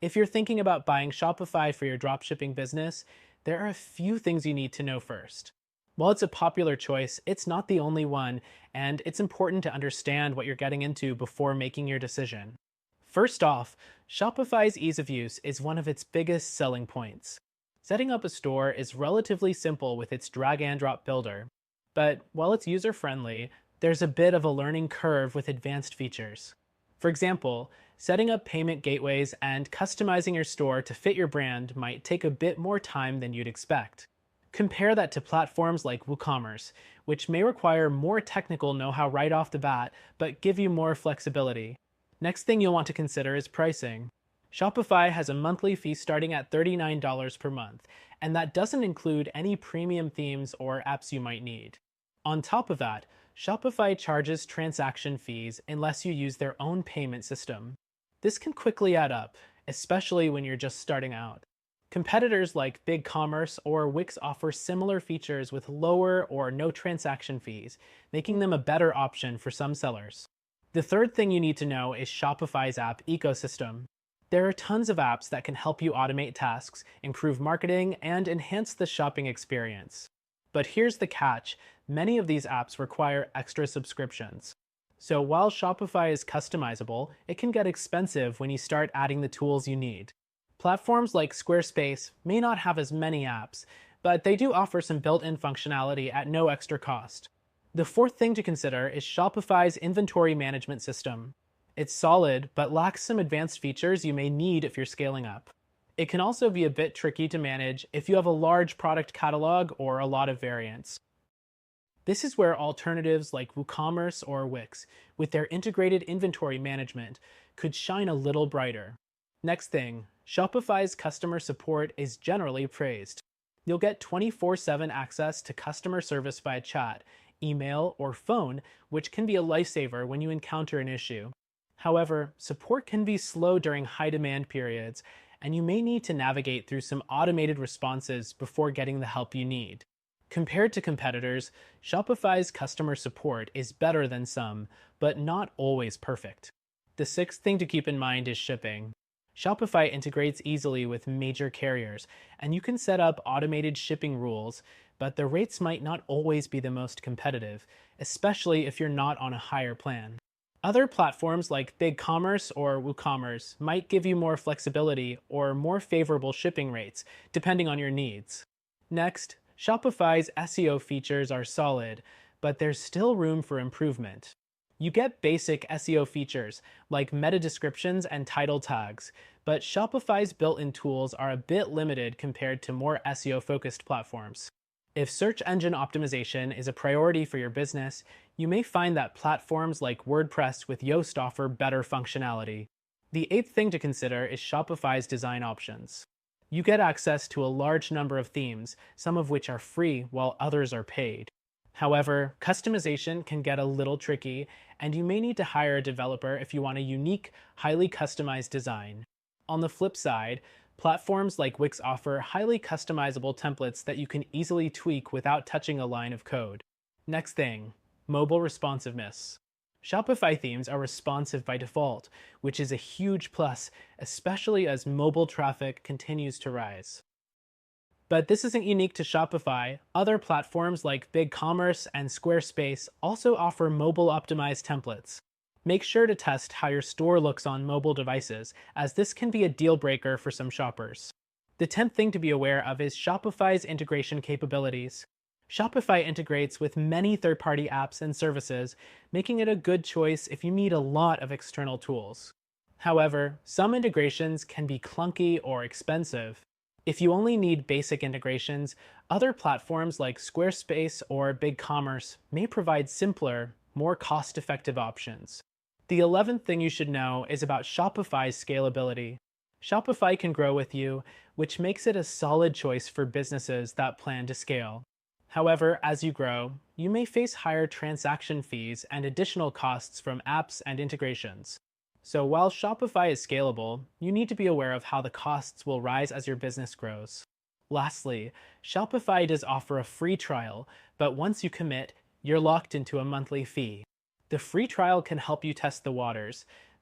If you're thinking about buying Shopify for your dropshipping business, there are a few things you need to know first. While it's a popular choice, it's not the only one, and it's important to understand what you're getting into before making your decision. First off, Shopify's ease of use is one of its biggest selling points. Setting up a store is relatively simple with its drag and drop builder, but while it's user friendly, there's a bit of a learning curve with advanced features. For example, setting up payment gateways and customizing your store to fit your brand might take a bit more time than you'd expect. Compare that to platforms like WooCommerce, which may require more technical know-how right off the bat, but give you more flexibility. Next thing you'll want to consider is pricing. Shopify has a monthly fee starting at $39 per month, and that doesn't include any premium themes or apps you might need. On top of that, Shopify charges transaction fees unless you use their own payment system. This can quickly add up, especially when you're just starting out. Competitors like BigCommerce or Wix offer similar features with lower or no transaction fees, making them a better option for some sellers. The third thing you need to know is Shopify's app ecosystem. There are tons of apps that can help you automate tasks, improve marketing, and enhance the shopping experience. But here's the catch: many of these apps require extra subscriptions. So while Shopify is customizable, it can get expensive when you start adding the tools you need. Platforms like Squarespace may not have as many apps, but they do offer some built-in functionality at no extra cost. The fourth thing to consider is Shopify's inventory management system. It's solid, but lacks some advanced features you may need if you're scaling up. It can also be a bit tricky to manage if you have a large product catalog or a lot of variants. This is where alternatives like WooCommerce or Wix, with their integrated inventory management, could shine a little brighter. Next thing, Shopify's customer support is generally praised. You'll get 24/7 access to customer service via chat, email, or phone, which can be a lifesaver when you encounter an issue. However, support can be slow during high demand periods, and you may need to navigate through some automated responses before getting the help you need. Compared to competitors, Shopify's customer support is better than some, but not always perfect. The sixth thing to keep in mind is shipping. Shopify integrates easily with major carriers, and you can set up automated shipping rules, but the rates might not always be the most competitive, especially if you're not on a higher plan. Other platforms like BigCommerce or WooCommerce might give you more flexibility or more favorable shipping rates, depending on your needs. Next, Shopify's SEO features are solid, but there's still room for improvement. You get basic SEO features like meta descriptions and title tags, but Shopify's built-in tools are a bit limited compared to more SEO-focused platforms. If search engine optimization is a priority for your business, you may find that platforms like WordPress with Yoast offer better functionality. The eighth thing to consider is Shopify's design options. You get access to a large number of themes, some of which are free while others are paid. However, customization can get a little tricky, and you may need to hire a developer if you want a unique, highly customized design. On the flip side, platforms like Wix offer highly customizable templates that you can easily tweak without touching a line of code. Next thing, mobile responsiveness. Shopify themes are responsive by default, which is a huge plus, especially as mobile traffic continues to rise. But this isn't unique to Shopify. Other platforms like BigCommerce and Squarespace also offer mobile-optimized templates. Make sure to test how your store looks on mobile devices, as this can be a deal breaker for some shoppers. The 10th thing to be aware of is Shopify's integration capabilities. Shopify integrates with many third-party apps and services, making it a good choice if you need a lot of external tools. However, some integrations can be clunky or expensive. If you only need basic integrations, other platforms like Squarespace or BigCommerce may provide simpler, more cost-effective options. The 11th thing you should know is about Shopify's scalability. Shopify can grow with you, which makes it a solid choice for businesses that plan to scale. However, as you grow, you may face higher transaction fees and additional costs from apps and integrations. So while Shopify is scalable, you need to be aware of how the costs will rise as your business grows. Lastly, Shopify does offer a free trial, but once you commit, you're locked into a monthly fee. The free trial can help you test the waters,